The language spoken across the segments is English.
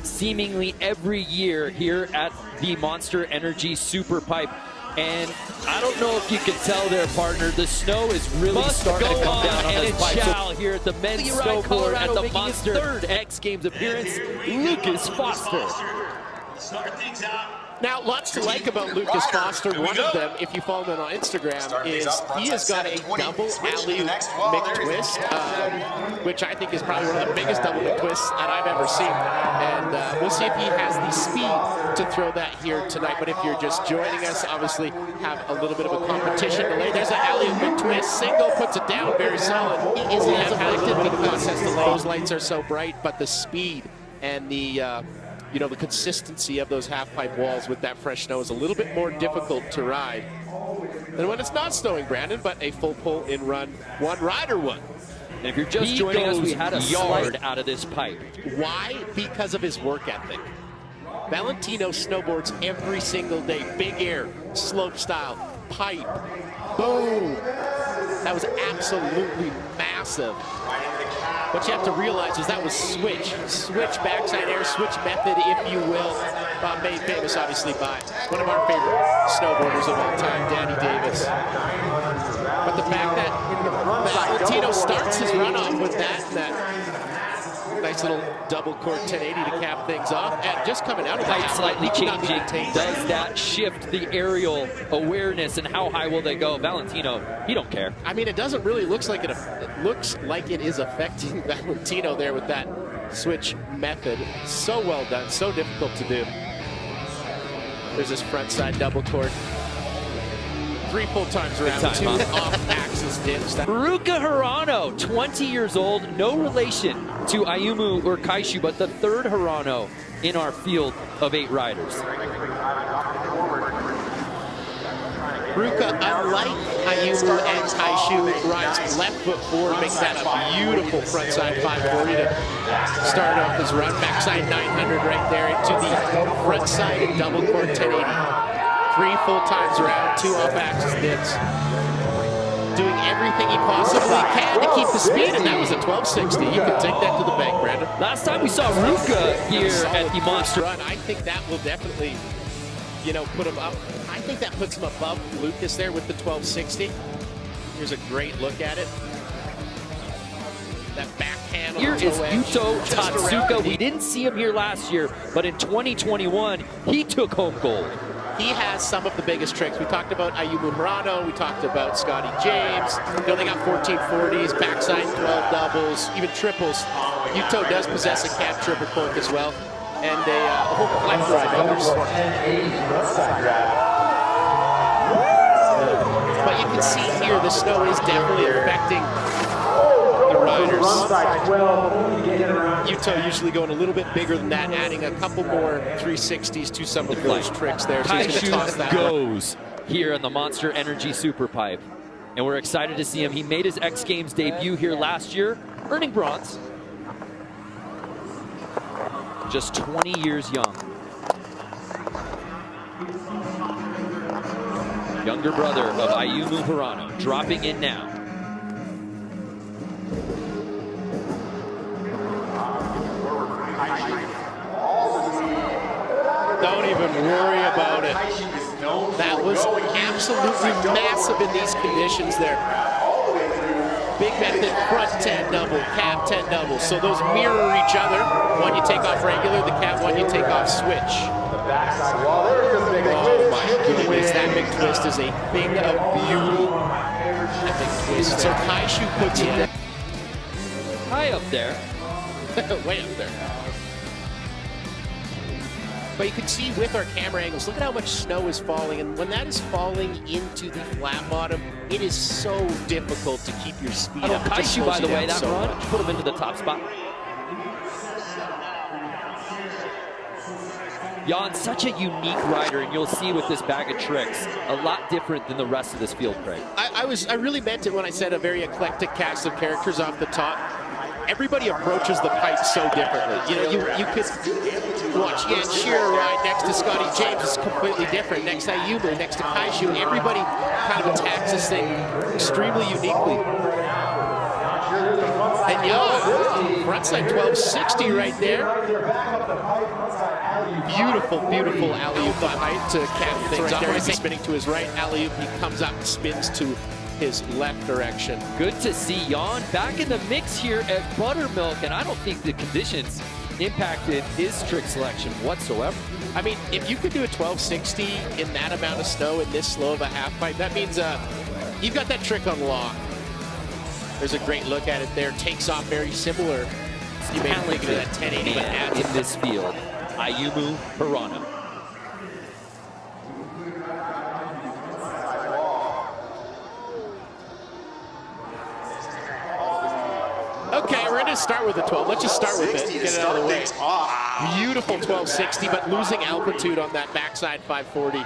seemingly every year here at the Monster Energy SuperPipe. And I don't know if you can tell there, partner, the snow is really starting to come down on this pipe. So here at the men's snowboard at the Monster third X Games appearance, Lucas Foster. Start things out. Now, lots to like about Lucas Foster. One of them, if you follow him on Instagram, is he has got a double alley-oop McTwist, which I think is probably one of the biggest double McTwists that I've ever seen. And we'll see if he has the speed to throw that here tonight. But if you're just joining us, obviously have a little bit of a competition delay. There's an alley-oop McTwist. Single puts it down, very solid. He isn't as affected because those lights are so bright, but the speed and the the consistency of those half-pipe walls with that fresh snow is a little bit more difficult to ride than when it's not snowing, Brandon, but a full pull in run one, rider one. And if you're just joining us, we had a yard out of this pipe. Why? Because of his work ethic. Valentino snowboards every single day. Big air, slope style, pipe, boom. That was absolutely massive. What you have to realize is that was switch backside air, switch method, if you will, made famous obviously by one of our favorite snowboarders of all time, Danny Davis. But the fact that Valentino starts his runoff with that nice little double cork 1080 to cap things off, and just coming out of the pipe slightly changing, does that shift the aerial awareness and how high will they go? Valentino, he don't care. I mean, it doesn't really look like it looks like it is affecting Valentino there with that switch method. So well done, so difficult to do. There's this front side double cork. 3 full times around, 2 off-axis dips. Ruka Hirano, 20 years old, no relation to Ayumu or Kaishu, but the third Hirano in our field of 8 riders. Ruka, unlike Ayumu and Kaishu, rides left foot forward, makes that a beautiful frontside 540 to start off his run. Backside 900 right there into the front side double cork 1080. 3 full times around, 2 off-axis dips. Doing everything he possibly can to keep the speed, and that was a 1260. You can take that to the bank, Brandon. Last time we saw Ruka here at the Monster run, I think that will definitely, put him up. I think that puts him above Lucas there with the 1260. Here's a great look at it. That backhand. Here is Yuto Tatsuka. We didn't see him here last year, but in 2021, he took home gold. He has some of the biggest tricks. We talked about Ayumu Hirano, we talked about Scotty James. They got 1440s, backside 12 doubles, even triples. Yuto does possess a cab triple cork as well, and a whole plethora of others. But you can see here the snow is definitely affecting the riders. Yuto usually going a little bit bigger than that, adding a couple more 360s to some of those tricks there. So he's gonna toss that goes here in the Monster Energy SuperPipe. And we're excited to see him. He made his X Games debut here last year, earning bronze. Just 20 years young. Younger brother of Ayumu Hirano, dropping in now. Don't even worry about it. That was absolutely massive in these conditions there. Big method, front 10 double, cab 10 double. So those mirror each other. One you take off regular, the cab one you take off switch. Oh my goodness, that big twist is a thing of beauty. That big twist. So Kaishu puts it high up there. Way up there. But you can see with our camera angles, look at how much snow is falling. And when that is falling into the flat bottom, it is so difficult to keep your speed up. Kaishu, by the way, that run, put him into the top spot. Jan, such a unique rider, and you'll see with this bag of tricks, a lot different than the rest of this field, Craig. I really meant it when I said a very eclectic cast of characters off the top. Everybody approaches the pipe so differently. You could watch Jan Shearer ride next to Scotty James. It's completely different. Next to Ayumu, next to Kaishu. Everybody kind of attacks this thing extremely uniquely. And frontside 1260 right there. Beautiful, beautiful alley-oop height to cap things off. He's spinning to his right, alley-oop, he comes up and spins to his left direction. Good to see Jan back in the mix here at Buttermilk, and I don't think the conditions impacted his trick selection whatsoever. I mean, if you could do a 1260 in that amount of snow in this slow of a half pipe, that means you've got that trick on lock. There's a great look at it there. Takes off very similar. You may think of that 1080, but adds in this field, Ayumu Hirano. Okay, we're going to start with the 12. Let's just start with it. Get it out of the way. Beautiful 1260, but losing altitude on that backside 540.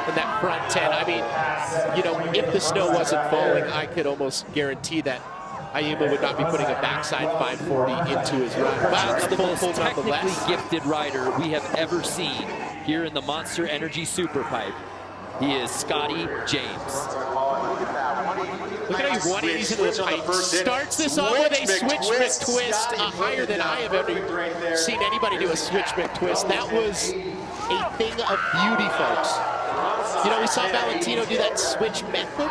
And that front 10, I mean, you know, if the snow wasn't falling, I could almost guarantee that Ayumu would not be putting a backside 540 into his run. That's the most technically gifted rider we have ever seen here in the Monster Energy SuperPipe. He is Scotty James. Look at how he 180s into the pipe. Starts this off with a switch McTwist, higher than I have ever seen anybody do a switch McTwist. That was a thing of beauty, folks. You know, we saw Valentino do that switch method.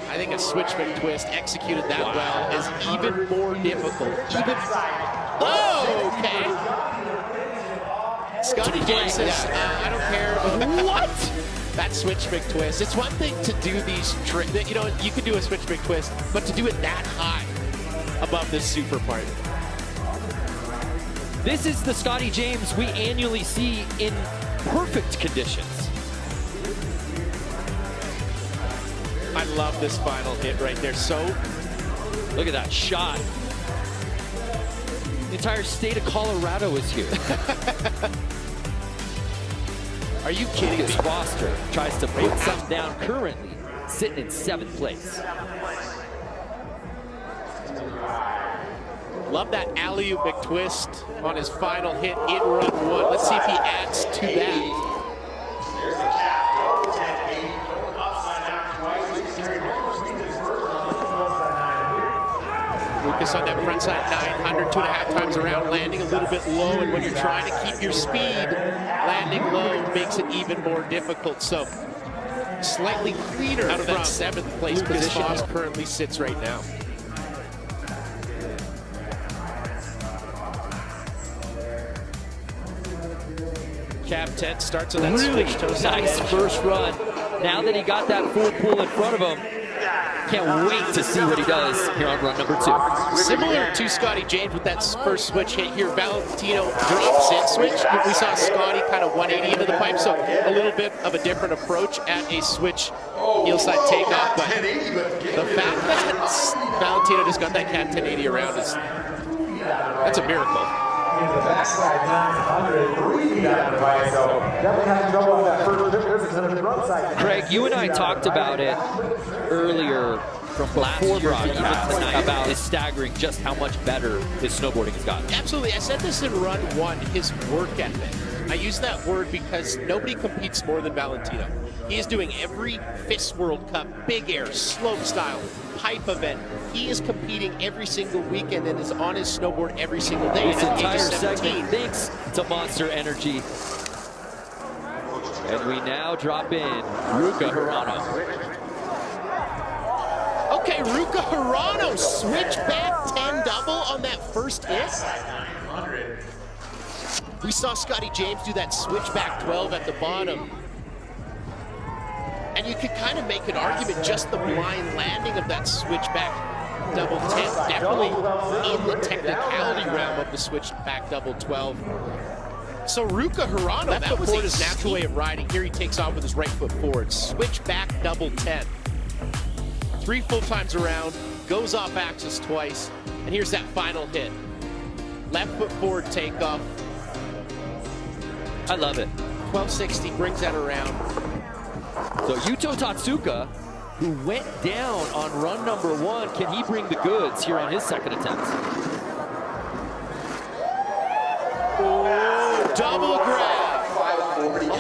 I think a switch McTwist executed that well is even more difficult. Oh, okay. Scotty James says, I don't care. What? That switch McTwist. It's one thing to do these tricks. You know, you could do a switch McTwist, but to do it that high above this SuperPipe. This is the Scotty James we annually see in perfect conditions. I love this final hit right there. So, look at that shot. The entire state of Colorado is here. Are you kidding me? Foster tries to put some down currently, sitting in 7th place. Love that alley-oop McTwist on his final hit in run 1. Let's see if he adds to that. Lucas on that front side 900, 2.5 times around, landing a little bit low, and when you're trying to keep your speed, landing low makes it even more difficult. So slightly cleaner out of that 7th place position as currently sits right now. Cab 10 starts on that really switch. Nice first run. Now that he got that full pool in front of him, can't wait to see what he does here on run number 2. Similar to Scotty James with that first switch hit here, Valentino drops in switch. We saw Scotty kind of 180 into the pipe, so a little bit of a different approach at a switch heel side takeoff. But the fact that Valentino just got that cat 1080 around is, that's a miracle. Craig, you and I talked about it earlier from last year about his staggering just how much better his snowboarding has gotten. Absolutely. I said this in run 1, his work ethic. I use that word because nobody competes more than Valentino. He is doing every FIS World Cup, big air, slope style, pipe event. He is competing every single weekend and is on his snowboard every single day. This entire segment thanks to Monster Energy. And we now drop in Ruka Hirano. Okay, Ruka Hirano, switch back 10 double on that first hit. We saw Scotty James do that switchback 12 at the bottom. And you could kind of make an argument just the blind landing of that switchback double 10, definitely in the technicality realm of the switchback double 12. So Ruka Hirano, that was his natural way of riding. Here he takes off with his right foot forward, switchback double 10. 3 full times around, goes off axis twice, and here's that final hit. Left foot forward takeoff. I love it. 1260 brings that around. So Yuto Tatsuka, who went down on run number 1, can he bring the goods here on his second attempt? Oh, double grab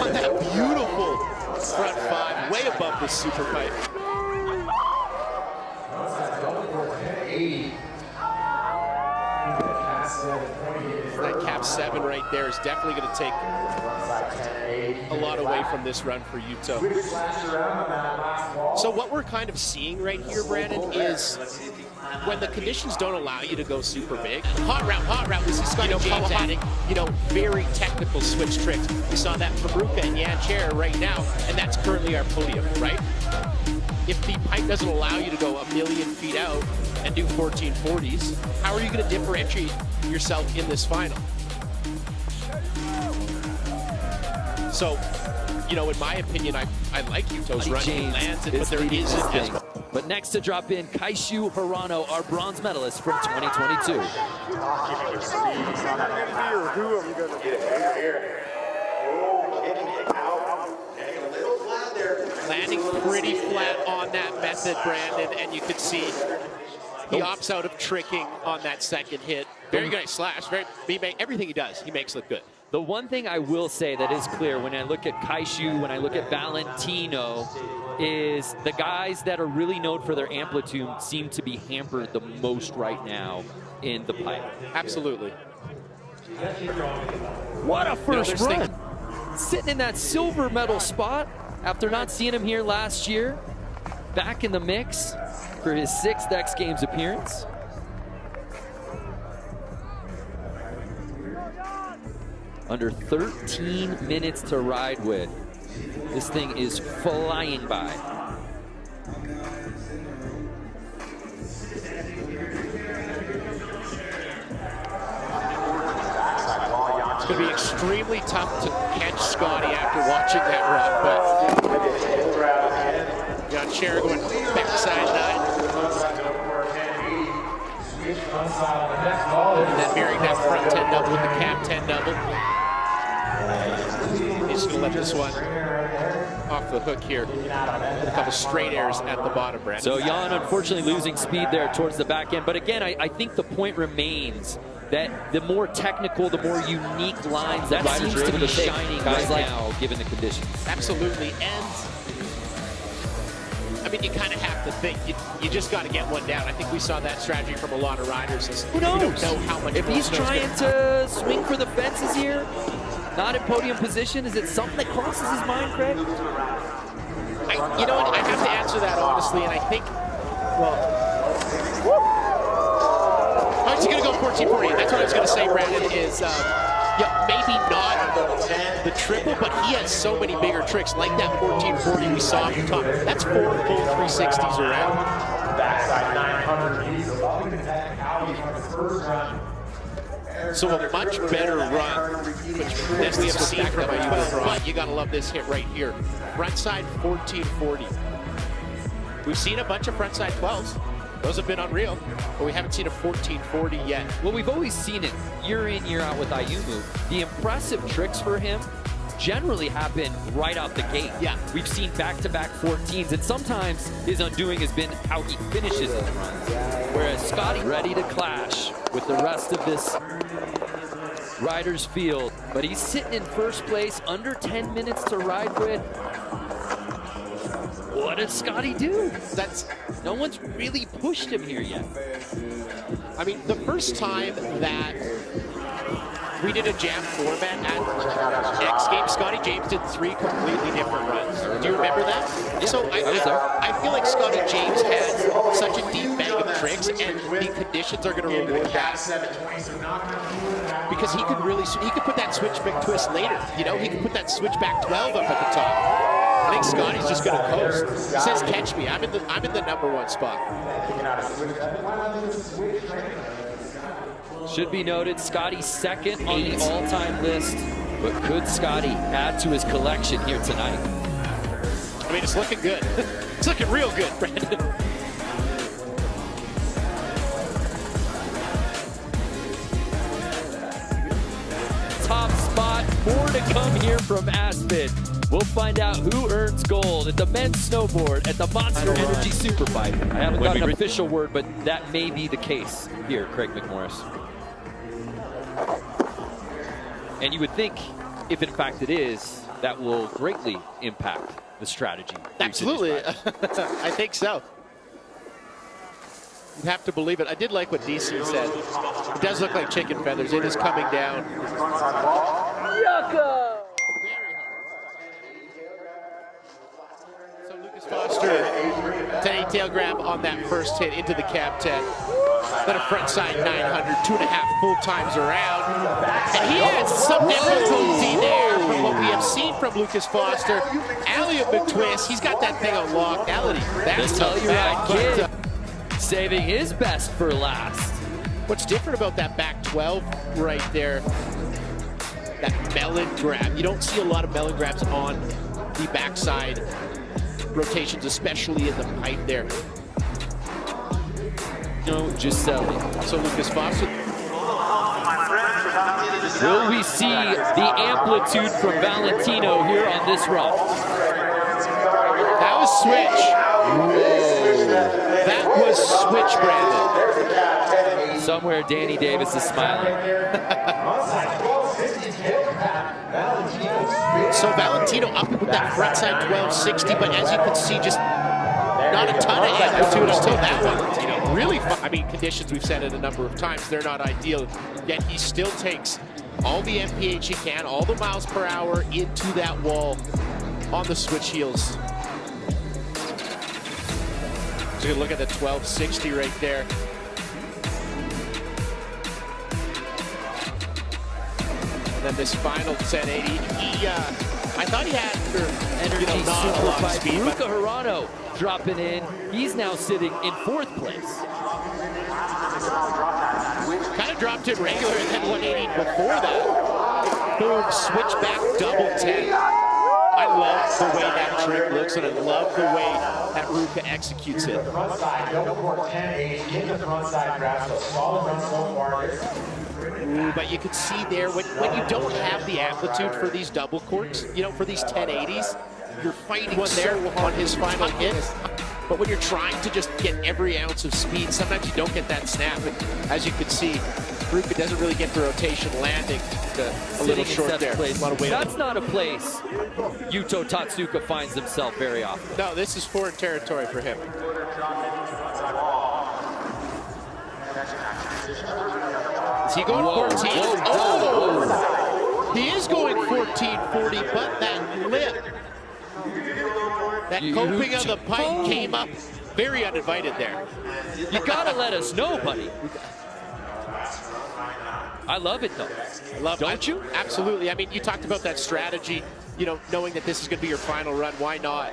on that beautiful front 5, way above the SuperPipe. That cap 7 right there is definitely going to take a lot away from this run for Yuto. So what we're kind of seeing right here, Brandon, is when the conditions don't allow you to go super big. Hot route. We see Scotty James adding, very technical switch tricks. We saw that from Ruka and Yan Chair right now, and that's currently our podium, right? If the pipe doesn't allow you to go 1,000,000 feet out and do 1440s, how are you going to differentiate yourself in this final? So, in my opinion, I like Yuto's run. He lands it, but there isn't as much. But next to drop in, Kaishu Hirano, our bronze medalist from 2022. Landing pretty flat on that method, Brandon, and you could see he opts out of tricking on that second hit. Very good slash. Everything he does, he makes look good. The one thing I will say that is clear when I look at Kaishu, when I look at Valentino, is the guys that are really known for their amplitude seem to be hampered the most right now in the pipe. Absolutely. What a first run. Sitting in that silver medal spot after not seeing him here last year. Back in the mix for his 6th X Games appearance. Under 13 minutes to ride with. This thing is flying by. It's going to be extremely tough to catch Scotty after watching that run, but Jan Scherer going backside 9. And then mirroring that front 10 double with the cap 10 double. He's going to let this one off the hook here. A couple straight airs at the bottom, Brandon. So Jan unfortunately losing speed there towards the back end. But again, I think the point remains that the more technical, the more unique lines that riders are able to take guys right now, given the conditions. Absolutely. And I mean, you kind of have to think. You just got to get one down. I think we saw that strategy from a lot of riders. Who knows? We don't know how much. If he's trying to swing for the fences here, not in podium position, is it something that crosses his mind, Craig? You know what? I have to answer that honestly, and I think, how is he going to go 1440? That's what I was going to say, Brandon, is maybe not the triple, but he has so many bigger tricks, like that 1440 we saw from top. That's 4 full 360s around. Backside 900. So a much better run, which we have seen from you, but you got to love this hit right here. Frontside 1440. We've seen a bunch of frontside 12s. Those have been unreal, but we haven't seen a 1440 yet. Well, we've always seen it year in, year out with Ayumu. The impressive tricks for him generally happen right out the gate. Yeah. We've seen back-to-back 14s, and sometimes his undoing has been how he finishes his runs. Whereas Scotty ready to clash with the rest of this rider's field, but he's sitting in first place, under 10 minutes to ride with. What did Scotty do? No one's really pushed him here yet. I mean, the first time that we did a jam format at XGames, Scotty James did 3 completely different runs. Do you remember that? Yeah, So I feel like Scotty James has such a deep bag of tricks, and the conditions are going to reward that. Because he could put that switchback twist later. He could put that switchback 12 up at the top. I think Scotty's just going to coast. He says, "Catch me. I'm in the #1 spot." Should be noted, Scotty second on the all-time list, but could Scotty add to his collection here tonight? I mean, it's looking good. It's looking real good, Brandon. Top spot, more to come here from Aspen. We'll find out who earns gold at the men's snowboard at the Monster Energy SuperPipe. I haven't got an official word, but that may be the case here, Craig McMorris. And you would think, if in fact it is, that will greatly impact the strategy. Absolutely. I think so. You have to believe it. I did like what DC said. It does look like chicken feathers. It is coming down. Yucca! So Lucas Foster, 10-8 tail grab on that first hit into the cab 10. Then a front side 900, 2.5 full times around. And he has some difficulty there from what we have seen from Lucas Foster. Alley-oop McTwist, he's got that thing unlocked. That's tough. Kid saving his best for last. What's different about that back 12 right there, that melon grab, you don't see a lot of melon grabs on the backside rotations, especially in the pipe there. No, just selling. So Lucas Foster. Will we see the amplitude from Valentino here on this run? That was switch. That was switch, Brandon. Somewhere Danny Davis is smiling. So Valentino up with that front side 1260, but as you can see, just not a ton of amplitude until that one. Really fun. I mean, conditions, we've said it a number of times, they're not ideal, yet he still takes all the MPH he can, all the miles per hour into that wall on the switch heels. So you look at the 1260 right there. And then this final 1080, I thought he had Energy not a lot of speed. Ruka Hirano dropping in. He's now sitting in 4th place. Kind of dropped it regular and then 180 before that. Boom, switch back, double 10. I love the way that trick looks, and I love the way that Ruka executes it. Ooh, but you can see there, when you don't have the amplitude for these double corks, for these 1080s, you're fighting one there on his final hit. But when you're trying to just get every ounce of speed, sometimes you don't get that snap. And as you can see, Ruka doesn't really get the rotation landing. A little short there. A lot of weight. That's not a place Yuto Tatsuka finds himself very often. No, this is foreign territory for him. Is he going 14? Oh! He is going 1440, but that lip, that coping of the pipe came up very uninvited there. You gotta let us know, buddy. I love it though. Don't you? Absolutely. I mean, you talked about that strategy, knowing that this is going to be your final run. Why not?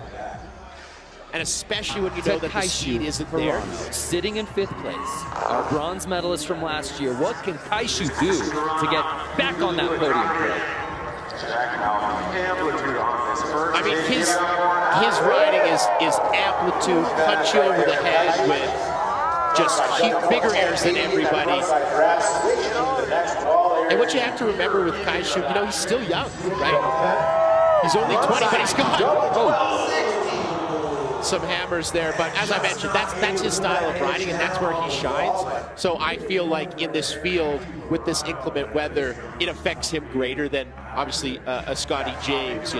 And especially when you know that the speed isn't there. Sitting in 5th place, our bronze medalist from last year. What can Kaishu do to get back on that podium? I mean, his riding is amplitude, punch you over the head with just bigger airs than everybody. And what you have to remember with Kaishu, he's still young, right? He's only 20, but he's got some hammers there. But as I mentioned, that's his style of riding, and that's where he shines. So I feel like in this field, with this inclement weather, it affects him greater than, obviously, a Scotty James,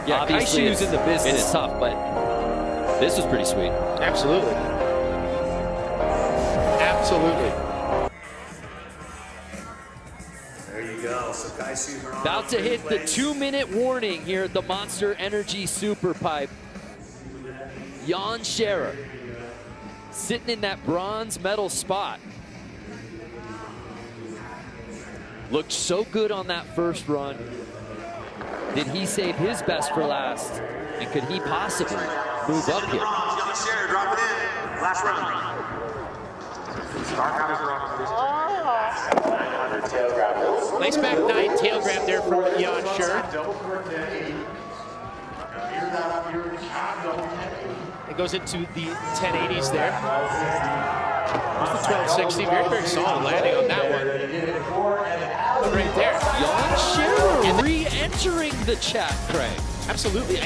Yeah, Kaishu's in the business. It's tough, but this was pretty sweet. Absolutely. Absolutely. There you go. So Kaishu's About to hit the 2-minute warning here at the Monster Energy SuperPipe. Jan Scherer sitting in that bronze medal spot. Looked so good on that first run. Did he save his best for last? And could he possibly move up here? Jan Scherer dropping in. Last run. Nice back 9 tail grab there from Jan Scherer. It goes into the 1080s there. There's the 1260, very, very solid landing on that one. Right there. Jan Scherer re-entering the chat, Craig. Absolutely.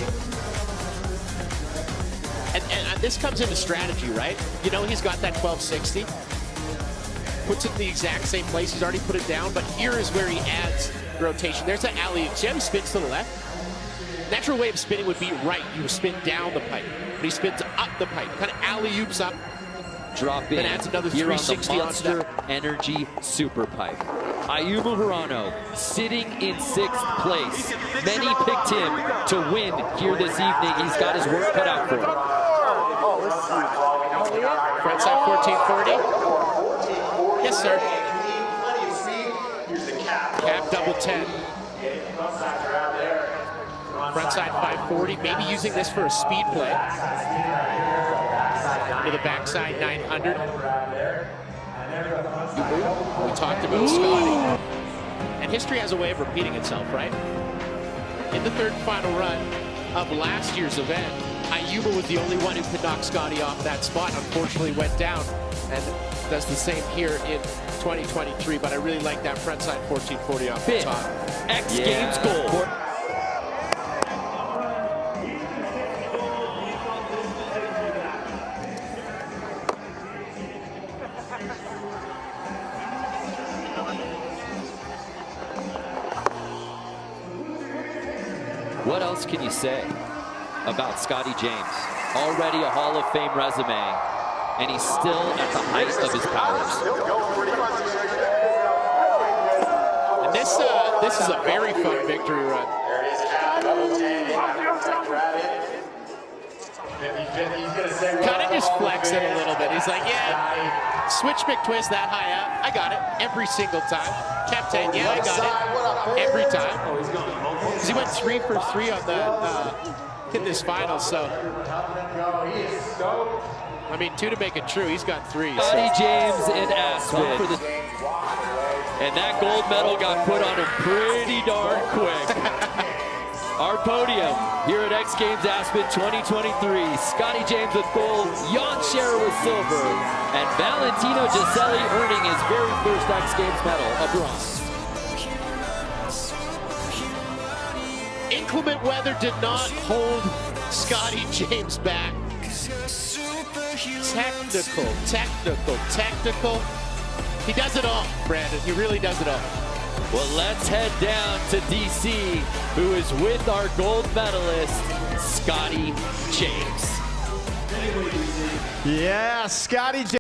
And this comes into strategy, right? He's got that 1260. Puts it in the exact same place. He's already put it down, but here is where he adds rotation. There's that alley. See how he spins to the left? natural way of spinning would be right. You spin down the pipe, but he spins up the pipe, kind of alley-oops up. Drop in then adds another here on the 360 onto Monster that. Energy SuperPipe. Ayumu Hirano sitting in 6th place. Many picked him to win here this evening. He's got his work cut out for him. Frontside 1440. Yes, sir. Cap double 10. Frontside 540. Maybe using this for a speed play. To the backside 900. We talked about Scotty. And history has a way of repeating itself, right? In the third and final run of last year's event, Ayumu was the only one who could knock Scotty off that spot. Unfortunately went down and does the same here in 2023. But I really like that frontside 1440 off the top. XGames goal. What else can you say about Scotty James? Already a Hall of Fame resume, and he's still at the height of his powers. And this is a very fun victory run. Kind of just flexing a little bit. He's like, yeah, switch McTwist that high up. I got it every single time. Captain, yeah, I got it every time. Because he went 3 for 3 on the in this final, so. I mean, 2 to make it true. He's got 3. Scotty James in Aspen. And that gold medal got put on him pretty darn quick. Our podium here at X Games Aspen 2023. Scotty James with gold, Jan Scherer with silver, and Valentino Giselli earning his very first X Games medal, a bronze. Inclement weather did not hold Scotty James back. Technical. He does it all, Brandon. He really does it all. Well, let's head down to DC, who is with our gold medalist, Scotty James. Yeah, Scotty James.